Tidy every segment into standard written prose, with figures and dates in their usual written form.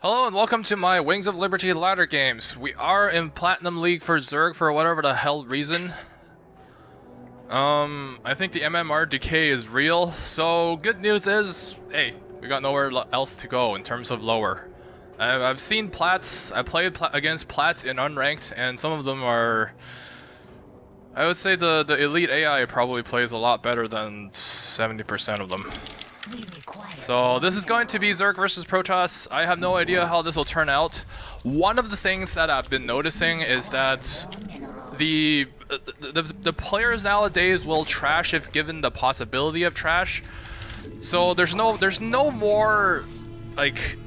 Hello and welcome to my Wings of Liberty ladder games. We are in Platinum League for Zerg for whatever the hell reason. I think the MMR decay is real, so good news is, hey, we got nowhere else to go in terms of lower. I've seen plats, I played against plats in unranked, and some of them are... I would say the elite AI probably plays a lot better than 70% of them. So this is going to be Zerg versus Protoss. I have no idea how this will turn out. One of the things that I've been noticing is that the players nowadays will trash if given the possibility of trash. So there's no more, like,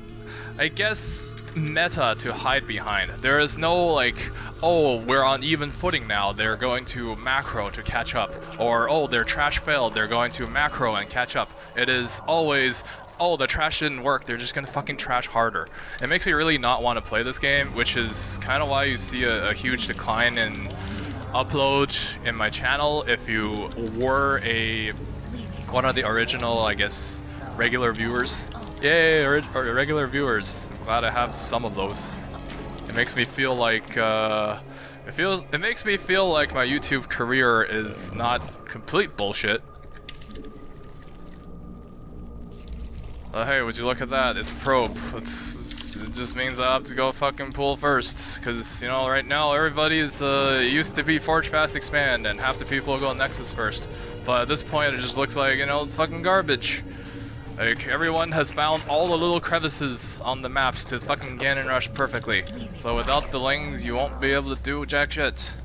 I guess, meta to hide behind. There is no, like, oh, we're on even footing now, they're going to macro to catch up. Or, oh, their trash failed, they're going to macro and catch up. It is always, oh, the trash didn't work, they're just gonna fucking trash harder. It makes me really not want to play this game, which is kind of why you see a huge decline in upload in my channel. If you were one of the original, I guess, regular viewers. Yay, regular viewers. I'm glad I have some of those. It makes me feel like it makes me feel like my YouTube career is not complete bullshit. Hey, would you look at that? It's probe. It just means I have to go fucking pull first, because you know right now everybody's used to be forge fast expand, and half the people go Nexus first. But at this point, it just looks like, you know, it's fucking garbage. Like, everyone has found all the little crevices on the maps to fucking Ganon rush perfectly. So without the lings, you won't be able to do jack shit.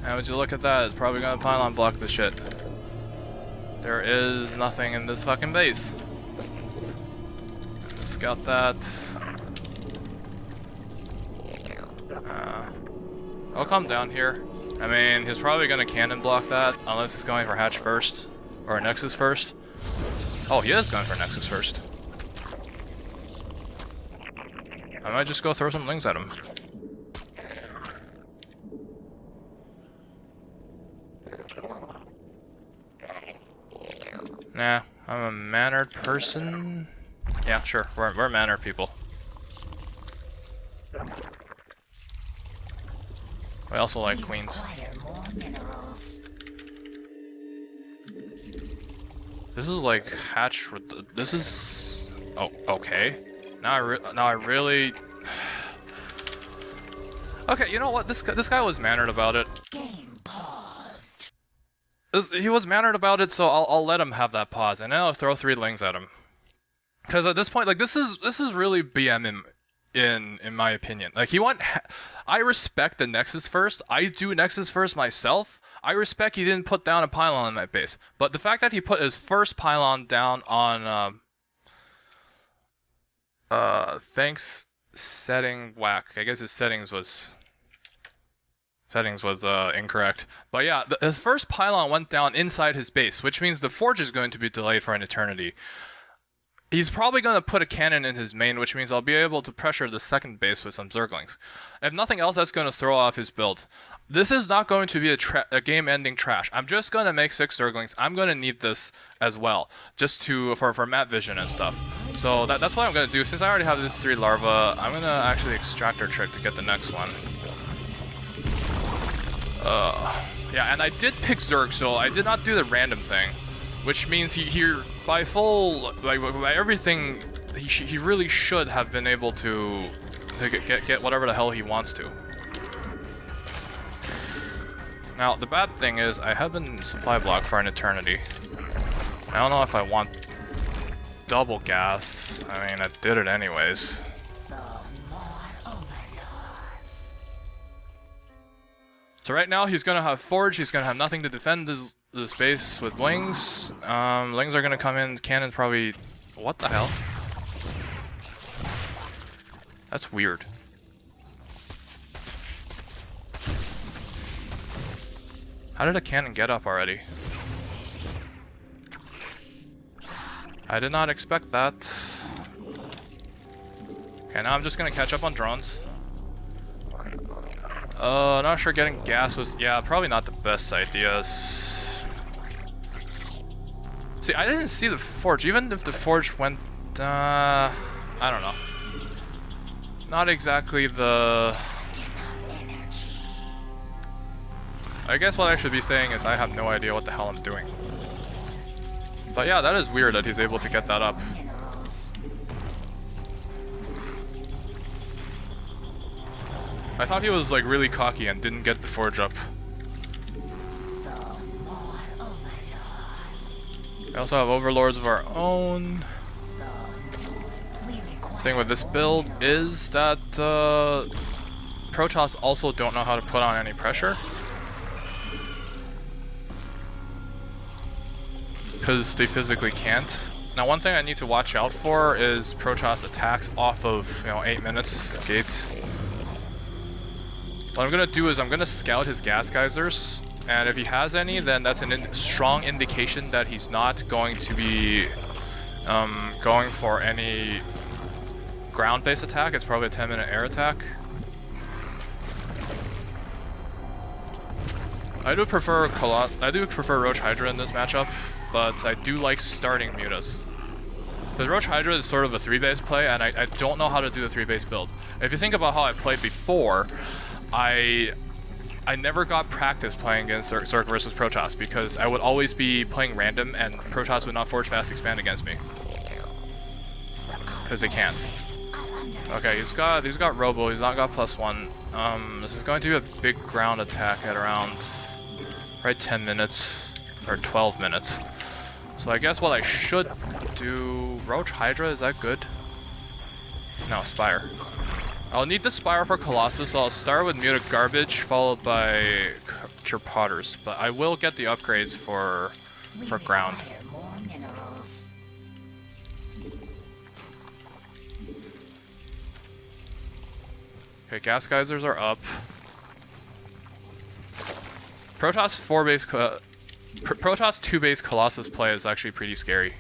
And would you look at that, it's probably gonna pylon block this shit. There is nothing in this fucking base. Scout that. I'll come down here. I mean, he's probably gonna cannon block that, unless he's going for hatch first. Or Nexus first. Oh, he is going for Nexus first. I might just go throw some lings at him. Nah, I'm a mannered person. Yeah, sure, we're mannered people. I also like queens. This is like hatch. This is. Oh, okay. Now I really. Okay, you know what? This guy was mannered about it. Game paused. He was mannered about it, so I'll let him have that pause, and then I'll throw 3 lings at him. Because at this point, like this is really BM in my opinion. Like I respect the Nexus first. I do Nexus first myself. I respect he didn't put down a pylon in my base, but the fact that he put his first pylon down on thanks setting whack. I guess his settings was incorrect. But yeah, his first pylon went down inside his base, which means the forge is going to be delayed for an eternity. He's probably going to put a cannon in his main, which means I'll be able to pressure the second base with some Zerglings. If nothing else, that's going to throw off his build. This is not going to be a game-ending trash. I'm just going to make 6 Zerglings. I'm going to need this as well, just for map vision and stuff. So that's what I'm going to do. Since I already have this 3 larva, I'm going to actually extractor trick to get the next one. Yeah, and I did pick Zerg, so I did not do the random thing. Which means he by everything, he really should have been able to get whatever the hell he wants to. Now, the bad thing is, I have been supply blocked for an eternity. I don't know if I want double gas. I mean, I did it anyways. So right now, he's gonna have Forge, he's gonna have nothing to defend this base with Lings. Lings are gonna come in, cannons probably... What the hell? That's weird. How did a cannon get up already? I did not expect that. Okay, now I'm just gonna catch up on drones. Not sure getting gas was... Yeah, probably not the best ideas. See, I didn't see the forge. Even if the forge went... I don't know. not exactly the... I guess what I should be saying is I have no idea what the hell I'm doing. But yeah, that is weird that he's able to get that up. I thought he was like really cocky and didn't get the forge up. We also have overlords of our own. Thing with this build is that Protoss also don't know how to put on any pressure. Because they physically can't. Now one thing I need to watch out for is Protoss attacks off of, 8 minutes gates. What I'm gonna do is I'm gonna scout his gas geysers, and if he has any, then that's a strong indication that he's not going to be going for any ground-based attack. It's probably a 10-minute air attack. I do prefer Roach Hydra in this matchup, but I do like starting mutas. Because Roach Hydra is sort of a 3-base play, and I don't know how to do a 3-base build. If you think about how I played before, I never got practice playing against Zerg versus Protoss because I would always be playing random and Protoss would not forge fast expand against me. Because they can't. Okay, he's got Robo, he's not got +1. This is going to be a big ground attack at around probably 10 minutes or 12 minutes. So I guess what I should do, Roach Hydra, is that good? No, Spire. I'll need the Spire for Colossus, so I'll start with Muta Garbage, followed by Cure Potters, but I will get the upgrades for ground. Okay, Gas Geysers are up. Protoss 2-base Colossus play is actually pretty scary.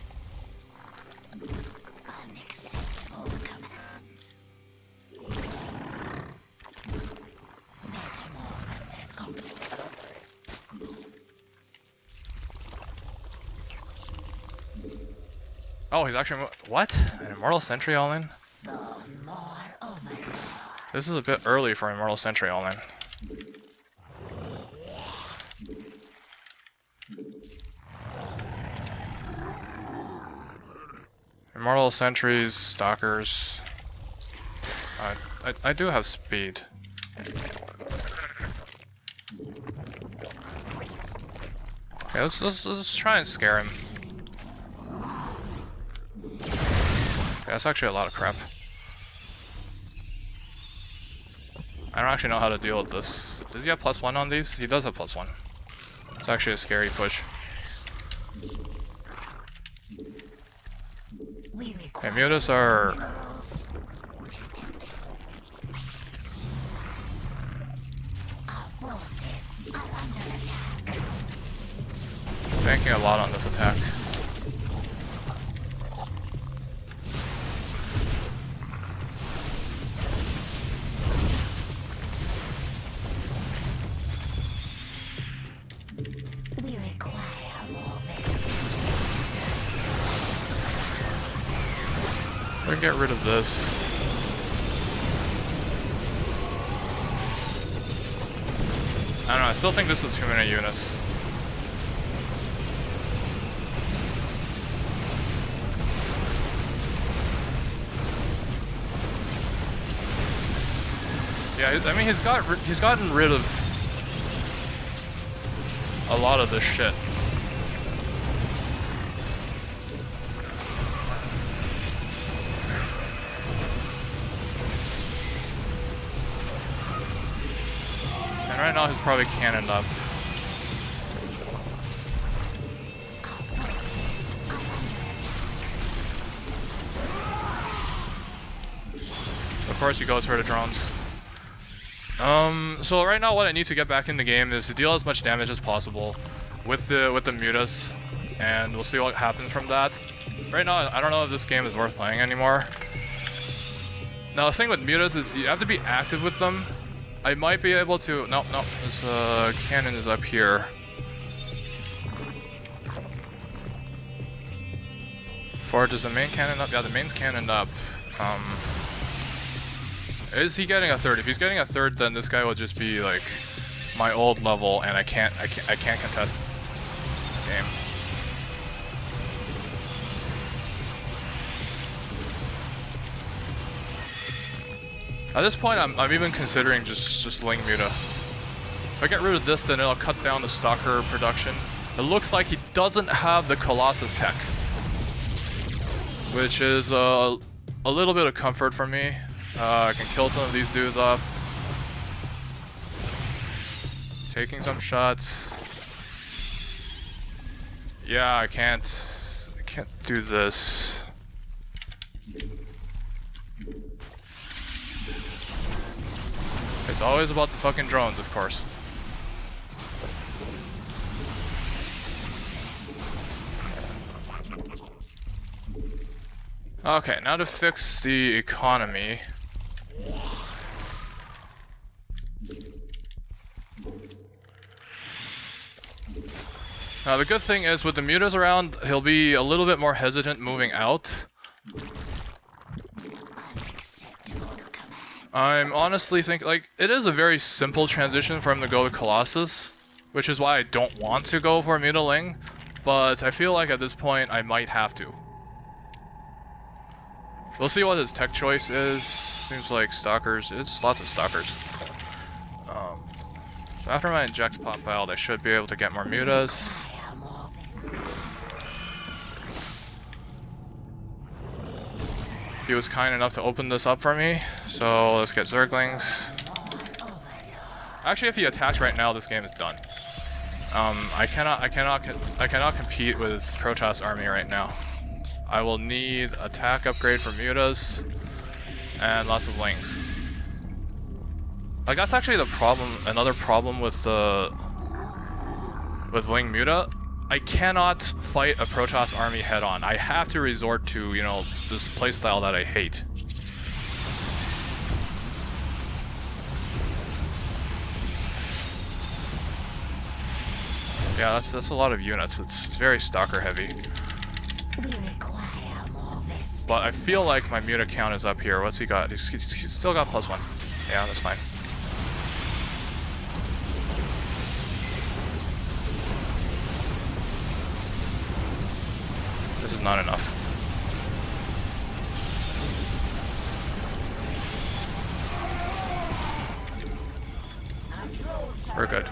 Oh, he's actually... What? An Immortal Sentry all-in? This is a bit early for Immortal Sentry all-in. Immortal Sentries, Stalkers... I do have speed. Okay, let's try and scare him. Okay, that's actually a lot of crap. I don't actually know how to deal with this. Does he have +1 on these? He does have +1. It's actually a scary push. Okay, mutas are... banking a lot on this attack. So I can get rid of this. I don't know, I still think this is too many units. Yeah, I mean he's gotten rid of a lot of this shit. And right now he's probably cannoned up. Of course he goes for the drones. So right now what I need to get back in the game is to deal as much damage as possible with the mutas, and we'll see what happens from that. Right now I don't know if this game is worth playing anymore. Now the thing with mutas is you have to be active with them. I might be able to... No, this cannon is up here. Forge, is the main cannon up? Yeah, the main's cannon up. Is he getting a third? If he's getting a third, then this guy will just be like my old level, and I can't contest this game. At this point, I'm even considering just Ling Muta. If I get rid of this, then it'll cut down the Stalker production. It looks like he doesn't have the Colossus tech, which is a little bit of comfort for me. I can kill some of these dudes off. Taking some shots. Yeah, I can't do this. It's always about the fucking drones, of course. Okay, now to fix the economy. Now the good thing is with the mutas around, he'll be a little bit more hesitant moving out. I'm honestly thinking, like, it is a very simple transition for him to go to Colossus, which is why I don't want to go for Mutaling, but I feel like at this point I might have to. We'll see what his tech choice is. Seems like Stalkers, it's lots of Stalkers. So after my injects pop out, I should be able to get more mutas. He was kind enough to open this up for me, so let's get Zerglings. Actually, if he attacks right now, this game is done. I cannot compete with Protoss army right now. I will need attack upgrade for mutas and lots of lings. Like that's actually the problem. Another problem with Ling Muta. I cannot fight a Protoss army head on. I have to resort to, you know, this playstyle that I hate. Yeah, that's a lot of units. It's very Stalker heavy. But I feel like my muta count is up here. What's he got? He's still got +1. Yeah, that's fine. This is not enough. We're good.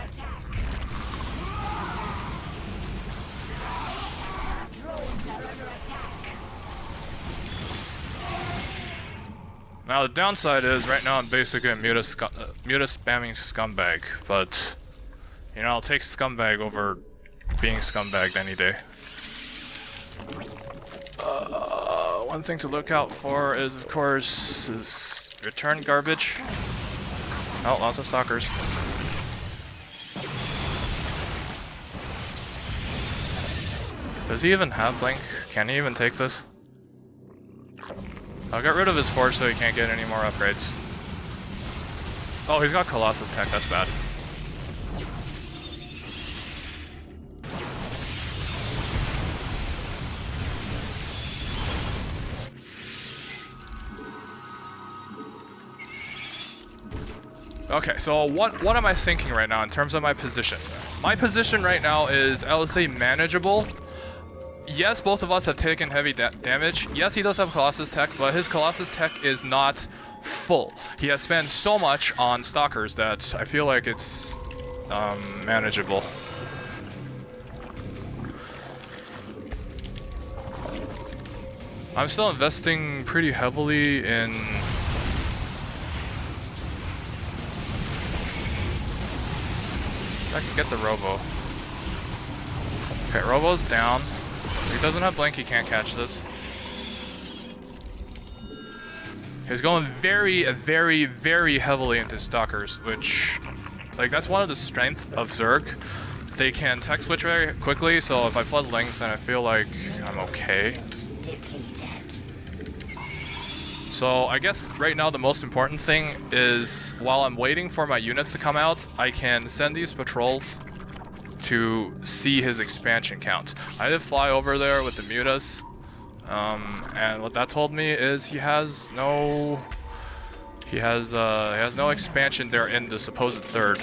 Now the downside is right now I'm basically a muta spamming scumbag, but you know I'll take scumbag over being scumbagged any day. One thing to look out for is, of course, is return garbage. Oh, lots of stalkers. Does he even have blink? Can he even take this? I'll get rid of his force so he can't get any more upgrades. Oh, he's got Colossus tech, that's bad. Okay, so what am I thinking right now in terms of my position? My position right now is, I would say, manageable. Yes, both of us have taken heavy damage. Yes, he does have Colossus tech, but his Colossus tech is not full. He has spent so much on Stalkers that I feel like it's manageable. I'm still investing pretty heavily in... I can get the Robo. Okay, Robo's down. He doesn't have blink, he can't catch this. He's going very, very, very heavily into Stalkers, which, like, that's one of the strengths of Zerg. They can tech switch very quickly, so if I flood links, then I feel like I'm okay. So I guess right now the most important thing is, while I'm waiting for my units to come out, I can send these patrols to see his expansion count. I did fly over there with the mutas, and what that told me is he has no He has no expansion there in the supposed third.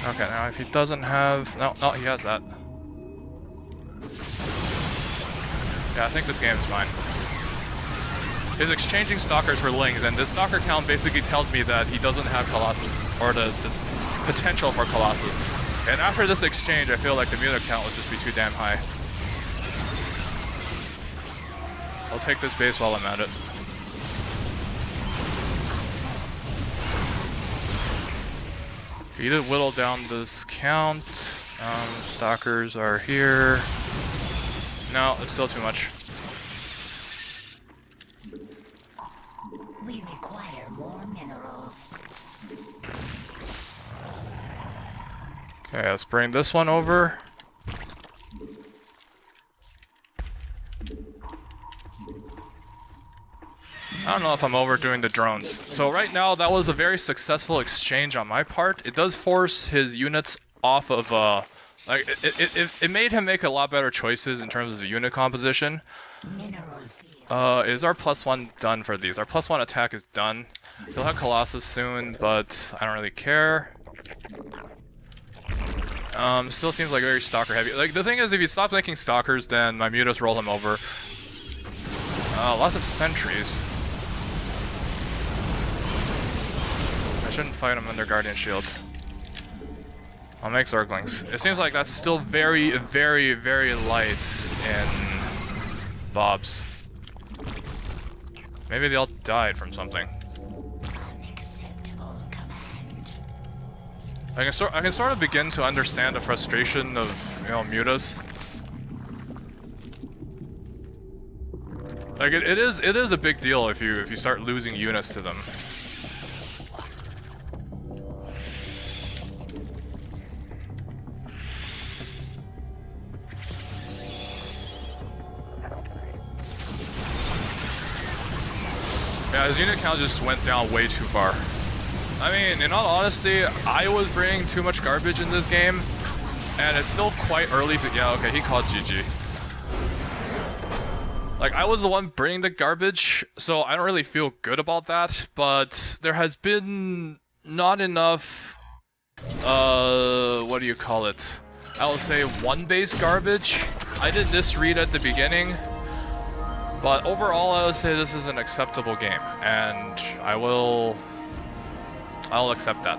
Okay, now if he doesn't have... No, he has that. Yeah, I think this game is mine. He's exchanging stalkers for lings, and this stalker count basically tells me that he doesn't have Colossus, or the potential for Colossus. And after this exchange, I feel like the muta count will just be too damn high. I'll take this base while I'm at it. We did whittle down this count. Stalkers are here. No, it's still too much. We require more minerals. Okay, let's bring this one over. I don't know if I'm overdoing the drones. So right now, that was a very successful exchange on my part. It does force his units off of, like, it made him make a lot better choices in terms of the unit composition. Is our +1 done for these? Our +1 attack is done. He'll have Colossus soon, but I don't really care. Still seems like very stalker heavy. Like, the thing is, if you stop making stalkers, then my mutas roll him over. Lots of sentries. I shouldn't fight him under Guardian Shield. I'll make Zerglings. It seems like that's still very, very, very light in Bobs. Maybe they all died from something. Unacceptable command. I can sort of begin to understand the frustration of, you know, mutas. Like it is a big deal if you start losing units to them. Yeah, his unit count just went down way too far. I mean, in all honesty, I was bringing too much garbage in this game, and it's still quite early to... Yeah, okay, he called GG. Like, I was the one bringing the garbage, so I don't really feel good about that, but there has been not enough... what do you call it? I will say one-base garbage. I did this read at the beginning. But overall, I would say this is an acceptable game, and I'll accept that.